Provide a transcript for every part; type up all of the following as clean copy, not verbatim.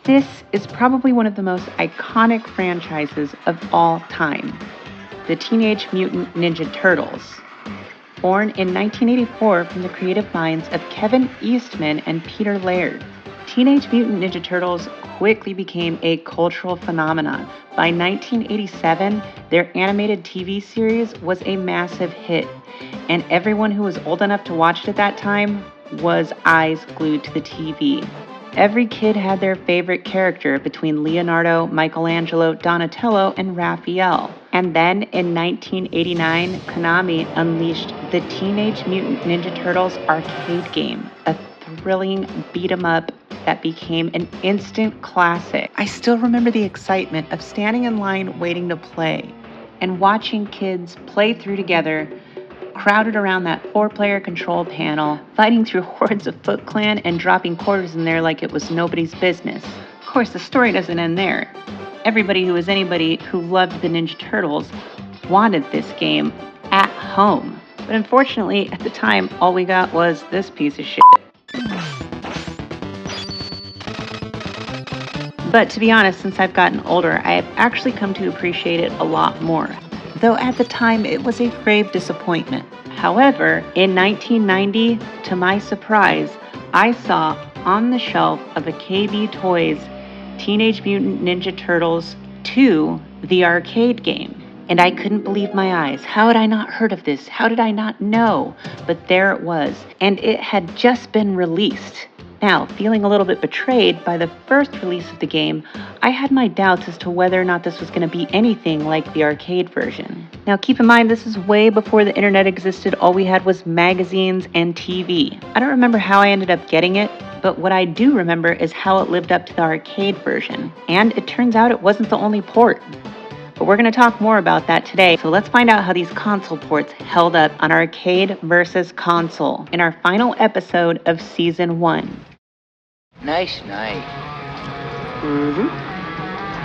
This is probably one of the most iconic franchises of all time, the Teenage Mutant Ninja Turtles. Born in 1984 from the creative minds of Kevin Eastman and Peter Laird, Teenage Mutant Ninja Turtles quickly became a cultural phenomenon. By 1987, their animated TV series was a massive hit, and everyone who was old enough to watch it at that time was eyes glued to the TV. Every kid had their favorite character between Leonardo, Michelangelo, Donatello, and Raphael. And then in 1989, Konami unleashed the Teenage Mutant Ninja Turtles arcade game, a thrilling beat-em-up that became an instant classic. I still remember the excitement of standing in line waiting to play and watching kids play through together, crowded around that 4-player control panel, fighting through hordes of Foot Clan and dropping quarters in there like it was nobody's business. Of course, the story doesn't end there. Everybody who was anybody who loved the Ninja Turtles wanted this game at home. But unfortunately, at the time, all we got was this piece of shit. But to be honest, since I've gotten older, I have actually come to appreciate it a lot more. Though at the time it was a grave disappointment. However, in 1990, to my surprise, I saw on the shelf of a KB Toys Teenage Mutant Ninja Turtles 2, the arcade game. And I couldn't believe my eyes. How had I not heard of this? How did I not know? But there it was, and it had just been released. Now, feeling a little bit betrayed by the first release of the game, I had my doubts as to whether or not this was going to be anything like the arcade version. Now, keep in mind, this is way before the internet existed. All we had was magazines and TV. I don't remember how I ended up getting it, but what I do remember is how it lived up to the arcade version. And it turns out it wasn't the only port. But we're going to talk more about that today, so let's find out how these console ports held up on arcade versus console in our final episode of Season 1. Nice night.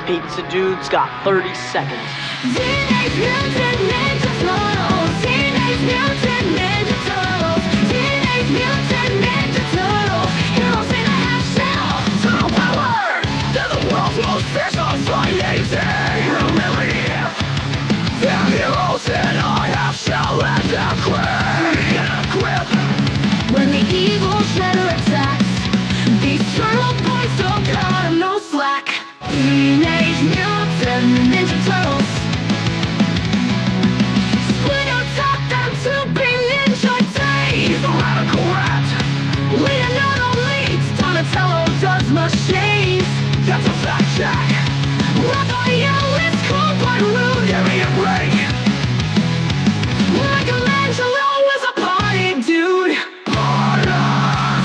Pizza Dude's got 30 seconds. Teenage Mutant Ninja Turtles. Teenage Mutant Ninja Turtles. Teenage Mutant Ninja Turtles. Heroes in a half shell. Turtle power. They're the world's most vicious, uneasy. Relief. They're heroes in a half shell and they're equipped. When the evil shredder attacks, these turtle boys don't cut 'em no slack. Teenage Mutant Ninja Turtles. Splinter taught them to be ninja team. He's a radical rat. Leonardo leads, Donatello does machines. That's a fact check. Raphael is cool but rude. Give me a break. Michelangelo is a party dude.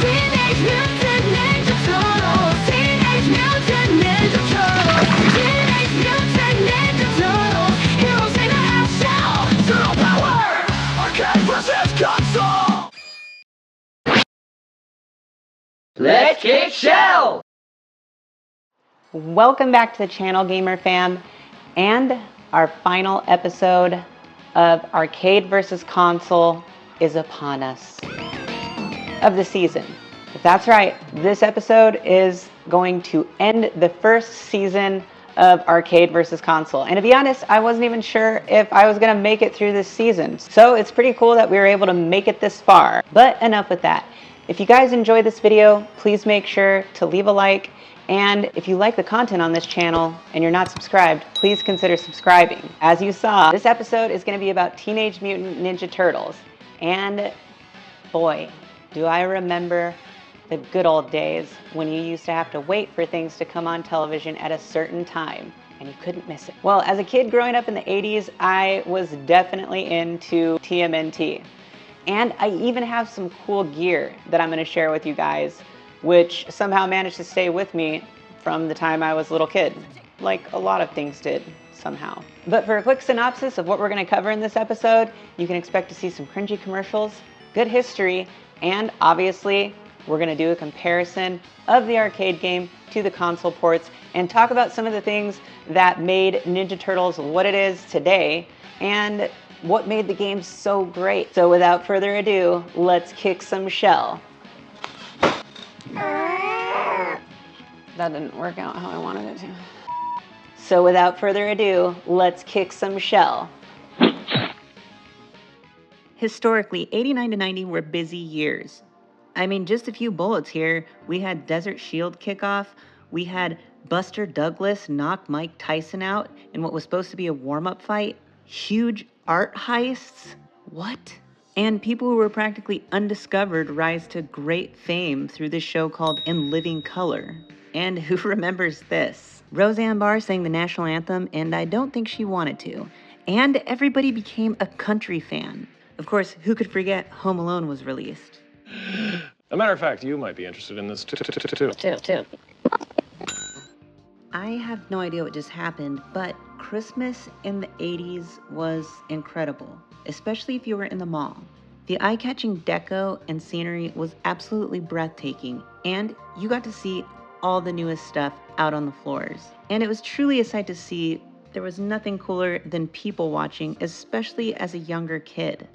Teenage Mutant Ninja Turtles. Teenage Mutant Ninja Turtles. Teenage Mutant Ninja Turtles. Heroes in a half shell. Turtle power. Arcade versus console. Let's kick shell! Welcome back to the channel, Gamer Fam, and our final episode of Arcade versus Console is upon us of the season. That's right, this episode is going to end the first season of Arcade versus Console. And to be honest, I wasn't even sure if I was gonna make it through this season. So it's pretty cool that we were able to make it this far. But enough with that. If you guys enjoyed this video, please make sure to leave a like. And if you like the content on this channel and you're not subscribed, please consider subscribing. As you saw, this episode is gonna be about Teenage Mutant Ninja Turtles. And boy, do I remember the good old days when you used to have to wait for things to come on television at a certain time and you couldn't miss it. Well, as a kid growing up in the 80s, I was definitely into TMNT. And I even have some cool gear that I'm gonna share with you guys, which somehow managed to stay with me from the time I was a little kid, like a lot of things did somehow. But for a quick synopsis of what we're gonna cover in this episode, you can expect to see some cringy commercials, good history, and obviously, we're gonna do a comparison of the arcade game to the console ports and talk about some of the things that made Ninja Turtles what it is today and what made the game so great. So without further ado, let's kick some shell. That didn't work out how I wanted it to. So without further ado, let's kick some shell. Historically, 89 to 90 were busy years. I mean, just a few bullets here. We had Desert Shield kickoff. We had Buster Douglas knock Mike Tyson out in what was supposed to be a warm-up fight. Huge art heists. What? And people who were practically undiscovered rise to great fame through this show called In Living Color. And who remembers this? Roseanne Barr sang the national anthem, and I don't think she wanted to. And everybody became a country fan. Of course, who could forget Home Alone was released? A matter of fact, you might be interested in this too. I have no idea what just happened, but Christmas in the 80s was incredible, especially if you were in the mall. The eye-catching deco and scenery was absolutely breathtaking, and you got to see all the newest stuff out on the floors. And it was truly a sight to see. There was nothing cooler than people watching, especially as a younger kid.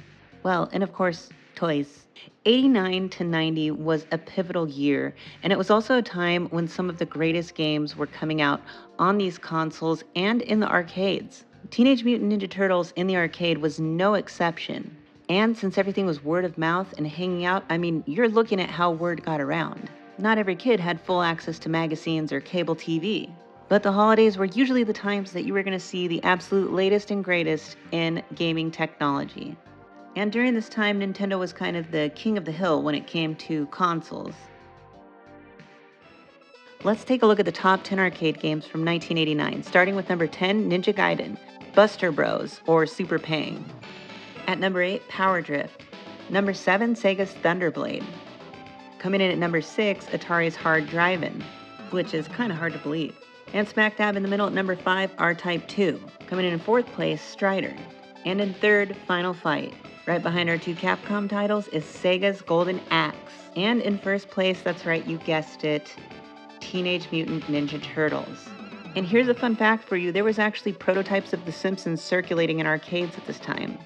Well, and of course, toys. 89 to 90 was a pivotal year, and it was also a time when some of the greatest games were coming out on these consoles and in the arcades. Teenage Mutant Ninja Turtles in the arcade was no exception. And since everything was word of mouth and hanging out, I mean, you're looking at how word got around. Not every kid had full access to magazines or cable TV. But the holidays were usually the times that you were going to see the absolute latest and greatest in gaming technology. And during this time, Nintendo was kind of the king of the hill when it came to consoles. Let's take a look at the top 10 arcade games from 1989, starting with number 10, Ninja Gaiden, Buster Bros, or Super Pang. At number 8, Power Drift. Number 7, Sega's Thunderblade. Coming in at number 6, Atari's Hard Drive-In, which is kind of hard to believe. And smack dab in the middle at number 5, R-Type 2. Coming in 4th place, Strider. And in 3rd, Final Fight. Right behind our 2 Capcom titles is Sega's Golden Axe. And in 1st place, that's right, you guessed it, Teenage Mutant Ninja Turtles. And here's a fun fact for you, there was actually prototypes of The Simpsons circulating in arcades at this time.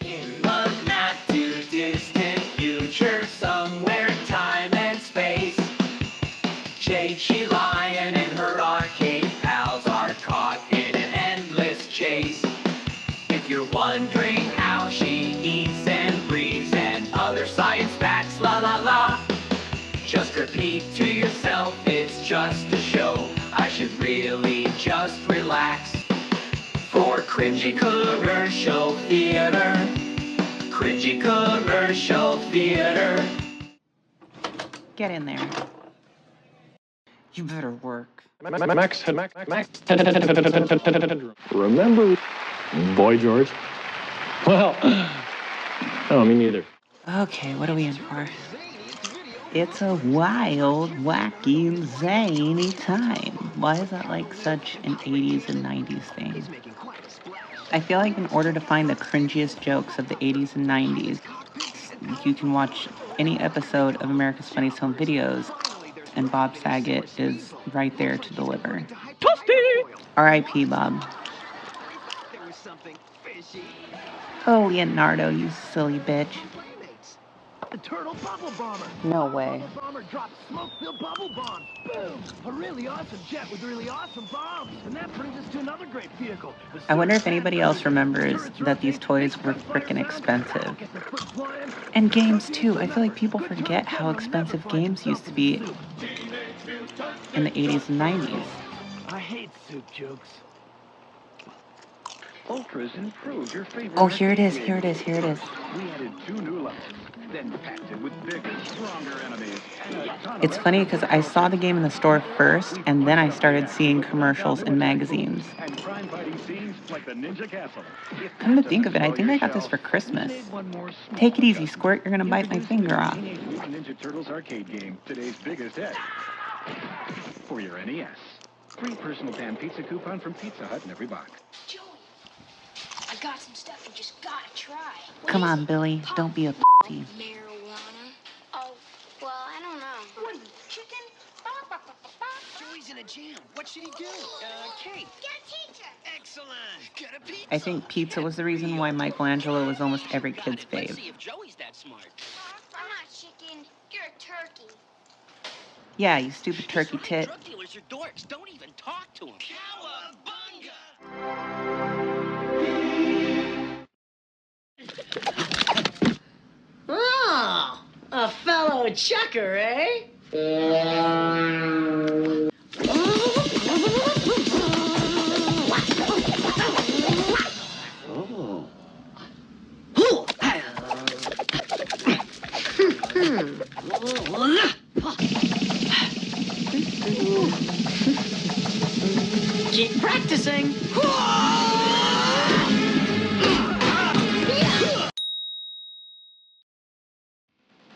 In the not too distant future, somewhere in time and space, J.G. Lion and her arcade pals are caught in an endless chase. If you're wondering how she eats and breathes and other science facts, la la la, just repeat to yourself, it's just a show. I should really just relax. For cringy commercial theater, cringy commercial theater. Get in there. You better work. Max. Remember Boy George? Well, no, me neither. Okay, what are we in for? It's a wild, wacky, and zany time. Why is that like such an 80s and 90s thing? I feel like in order to find the cringiest jokes of the 80s and 90s, you can watch any episode of America's Funniest Home Videos, and Bob Saget is right there to deliver. R.I.P. Bob. Oh, Leonardo, you silly bitch. The turtle bubble bomber. No way. Bubble bomber drops smoke-filled bubble bombs. Boom! A really awesome jet with really awesome bombs. And that brings us to another great vehicle. I wonder if anybody else remembers that these toys were freaking expensive. And games too. I feel like people forget how expensive games used to be in the 80s and 90s. I hate soup jokes. Ultras improved your favorite. Oh, here it is, here it is, here it is. We added 2 new levels, then packed it with bigger, stronger enemies. It's funny because I saw the game in the store first, and then I started seeing commercials in magazines. And crime-fighting scenes like the Ninja Castle. Come to think of it, I think I got this for Christmas. Take it easy, Squirt, you're gonna bite my finger off. Teenage Mutant Ninja Turtles arcade game, today's biggest hit. For your NES. Free personal pan pizza coupon from Pizza Hut in every box. Joey, I got some stuff you just gotta try. Come on, Billy, don't be a pussy. Marijuana? Oh, well, I don't know. What are you, chicken? Joey's in a jam. What should he do? Kate. Get a teacher. Excellent. Get a pizza. I think pizza was the reason why Michelangelo was almost every kid's Let's fave. see if Joey's that smart. I'm not chicken. You're a turkey. Yeah, you stupid turkey tit. Drug dealers are dorks. Don't even talk to them. Oh, a fellow checker, eh? Keep practicing.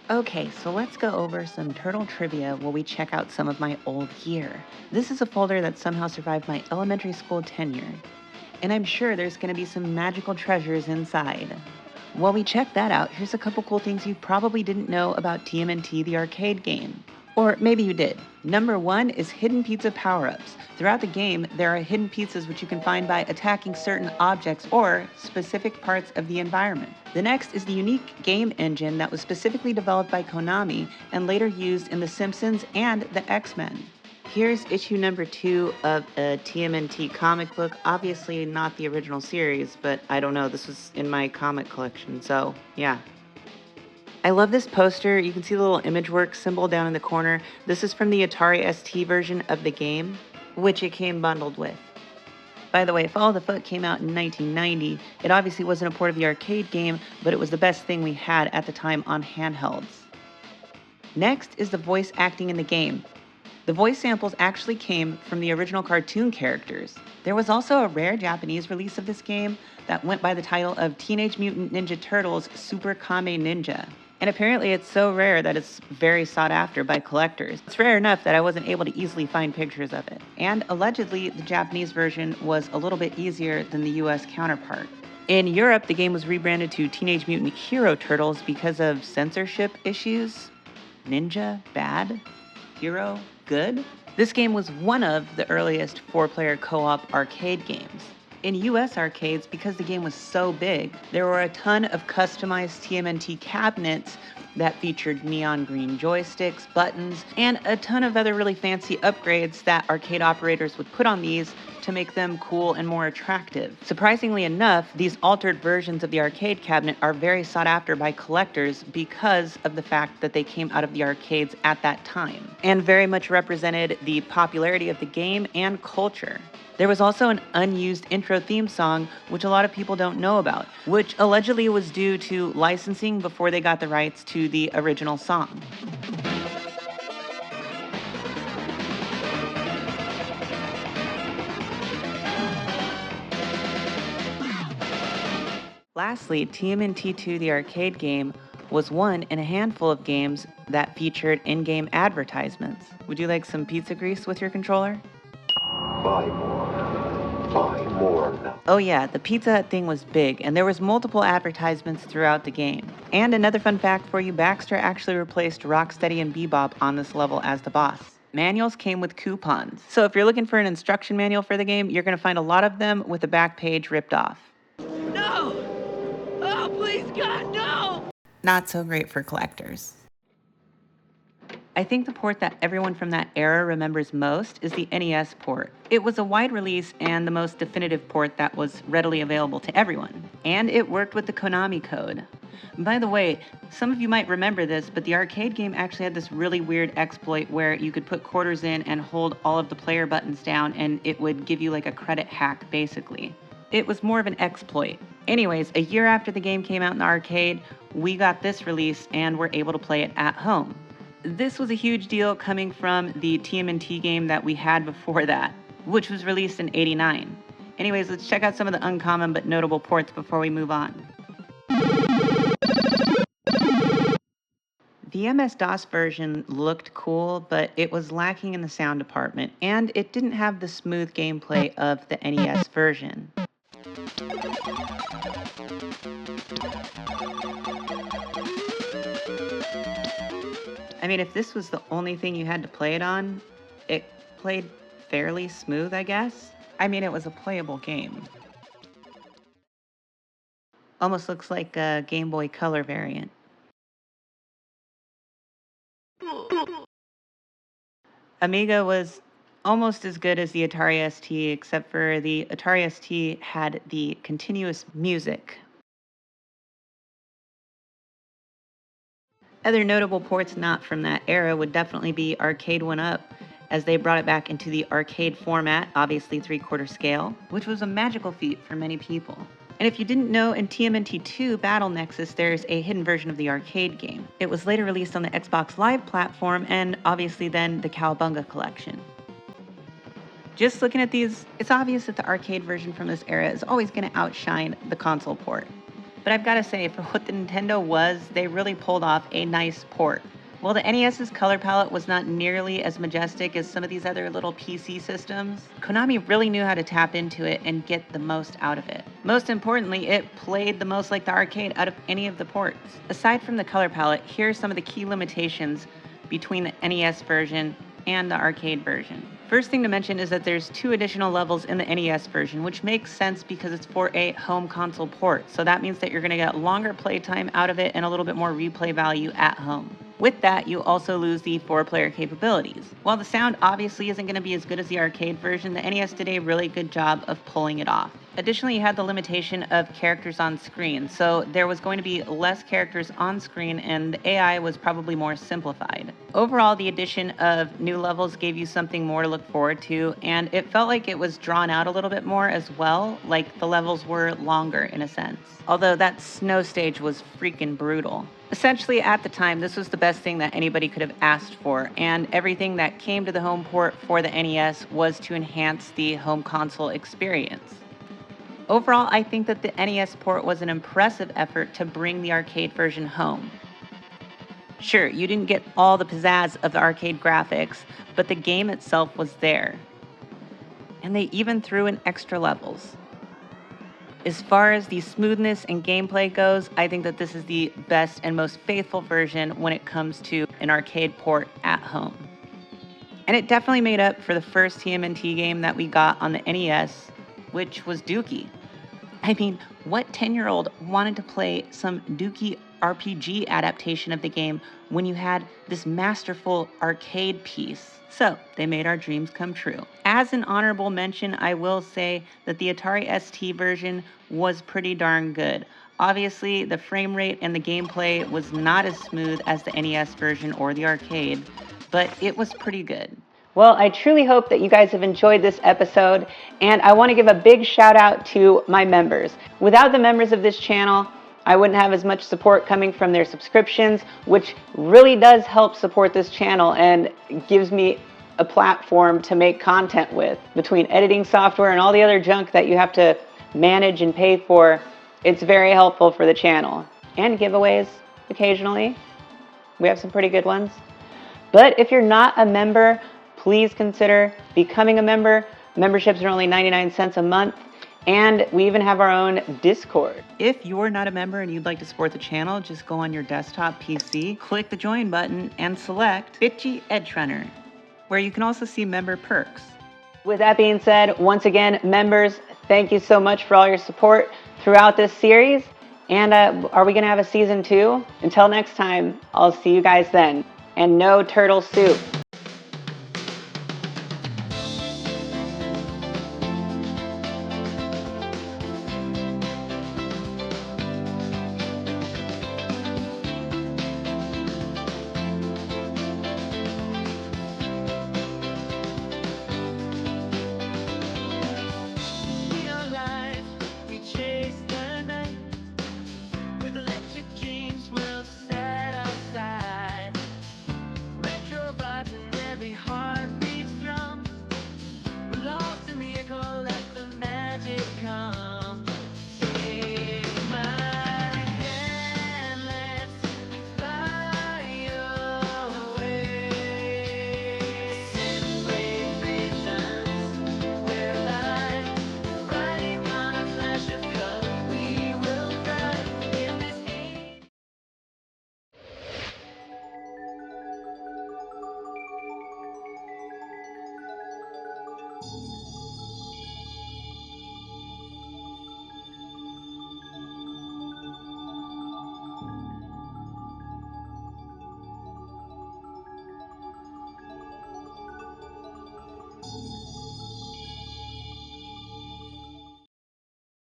Okay, so let's go over some turtle trivia while we check out some of my old gear. This is a folder that somehow survived my elementary school tenure, and I'm sure there's going to be some magical treasures inside. While we check that out, here's a couple cool things you probably didn't know about TMNT, the arcade game. Or maybe you did. Number 1 is hidden pizza power-ups. Throughout the game, there are hidden pizzas which you can find by attacking certain objects or specific parts of the environment. The next is the unique game engine that was specifically developed by Konami and later used in The Simpsons and the X-Men. Here's issue number 2 of a TMNT comic book. Obviously not the original series, but I don't know, this was in my comic collection, so yeah. I love this poster. You can see the little image work symbol down in the corner. This is from the Atari ST version of the game, which it came bundled with. By the way, Follow the Foot came out in 1990. It obviously wasn't a port of the arcade game, but it was the best thing we had at the time on handhelds. Next is the voice acting in the game. The voice samples actually came from the original cartoon characters. There was also a rare Japanese release of this game that went by the title of Teenage Mutant Ninja Turtles Super Kame Ninja. And apparently it's so rare that it's very sought after by collectors. It's rare enough that I wasn't able to easily find pictures of it. And allegedly, the Japanese version was a little bit easier than the US counterpart. In Europe, the game was rebranded to Teenage Mutant Hero Turtles because of censorship issues. Ninja, bad. Hero, good. This game was one of the earliest 4-player co-op arcade games. In US arcades, because the game was so big, there were a ton of customized TMNT cabinets that featured neon green joysticks, buttons, and a ton of other really fancy upgrades that arcade operators would put on these to make them cool and more attractive. Surprisingly enough, these altered versions of the arcade cabinet are very sought after by collectors because of the fact that they came out of the arcades at that time, and very much represented the popularity of the game and culture. There was also an unused intro theme song, which a lot of people don't know about, which allegedly was due to licensing before they got the rights to the original song. Lastly, TMNT2, the arcade game, was one in a handful of games that featured in-game advertisements. Would you like some pizza grease with your controller? Buy more. Buy more now. Oh yeah, the Pizza Hut thing was big, and there was multiple advertisements throughout the game. And another fun fact for you, Baxter actually replaced Rocksteady and Bebop on this level as the boss. Manuals came with coupons. So if you're looking for an instruction manual for the game, you're going to find a lot of them with the back page ripped off. No! Oh, please, God, no! Not so great for collectors. I think the port that everyone from that era remembers most is the NES port. It was a wide release and the most definitive port that was readily available to everyone. And it worked with the Konami code. By the way, some of you might remember this, but the arcade game actually had this really weird exploit where you could put quarters in and hold all of the player buttons down and it would give you like a credit hack, basically. It was more of an exploit. Anyways, a year after the game came out in the arcade, we got this release and were able to play it at home. This was a huge deal coming from the TMNT game that we had before that, which was released in '89. Anyways, let's check out some of the uncommon but notable ports before we move on. The MS-DOS version looked cool, but it was lacking in the sound department, and it didn't have the smooth gameplay of the NES version. I mean, if this was the only thing you had to play it on, it played fairly smooth, I guess. I mean, it was a playable game. Almost looks like a Game Boy Color variant. Amiga was almost as good as the Atari ST, except for the Atari ST had the continuous music. Other notable ports not from that era would definitely be Arcade 1-Up, as they brought it back into the arcade format, obviously 3/4 scale, which was a magical feat for many people. And if you didn't know, in TMNT 2 Battle Nexus, there's a hidden version of the arcade game. It was later released on the Xbox Live platform and obviously then the Cowabunga collection. Just looking at these, it's obvious that the arcade version from this era is always going to outshine the console port. But I've got to say, for what the Nintendo was, they really pulled off a nice port. While the NES's color palette was not nearly as majestic as some of these other little PC systems, Konami really knew how to tap into it and get the most out of it. Most importantly, it played the most like the arcade out of any of the ports. Aside from the color palette, here are some of the key limitations between the NES version and the arcade version. First thing to mention is that there's 2 additional levels in the NES version, which makes sense because it's for a home console port. So that means that you're going to get longer playtime out of it and a little bit more replay value at home. With that, you also lose the 4-player capabilities. While the sound obviously isn't going to be as good as the arcade version, the NES did a really good job of pulling it off. Additionally, you had the limitation of characters on screen, so there was going to be less characters on screen and the AI was probably more simplified. Overall, the addition of new levels gave you something more to look forward to, and it felt like it was drawn out a little bit more as well, like the levels were longer in a sense. Although that snow stage was freaking brutal. Essentially, at the time, this was the best thing that anybody could have asked for, and everything that came to the home port for the NES was to enhance the home console experience. Overall, I think that the NES port was an impressive effort to bring the arcade version home. Sure, you didn't get all the pizzazz of the arcade graphics, but the game itself was there. And they even threw in extra levels. As far as the smoothness and gameplay goes, I think that this is the best and most faithful version when it comes to an arcade port at home. And it definitely made up for the first TMNT game that we got on the NES, which was Dookie. I mean, what 10-year-old wanted to play some Dookie RPG adaptation of the game when you had this masterful arcade piece? So, they made our dreams come true. As an honorable mention, I will say that the Atari ST version was pretty darn good. Obviously, the frame rate and the gameplay was not as smooth as the NES version or the arcade, but it was pretty good. Well, I truly hope that you guys have enjoyed this episode, and I want to give a big shout out to my members. Without the members of this channel, I wouldn't have as much support coming from their subscriptions, which really does help support this channel and gives me a platform to make content with. Between editing software and all the other junk that you have to manage and pay for, it's very helpful for the channel. And giveaways occasionally. We have some pretty good ones. But if you're not a member, please consider becoming a member. Memberships are only 99 cents a month. And we even have our own Discord. If you're not a member and you'd like to support the channel, just go on your desktop PC, click the join button, and select Bitchy Edgerunner, where you can also see member perks. With that being said, once again, members, thank you so much for all your support throughout this series. And are we going to have a season 2? Until next time, I'll see you guys then. And no turtle soup.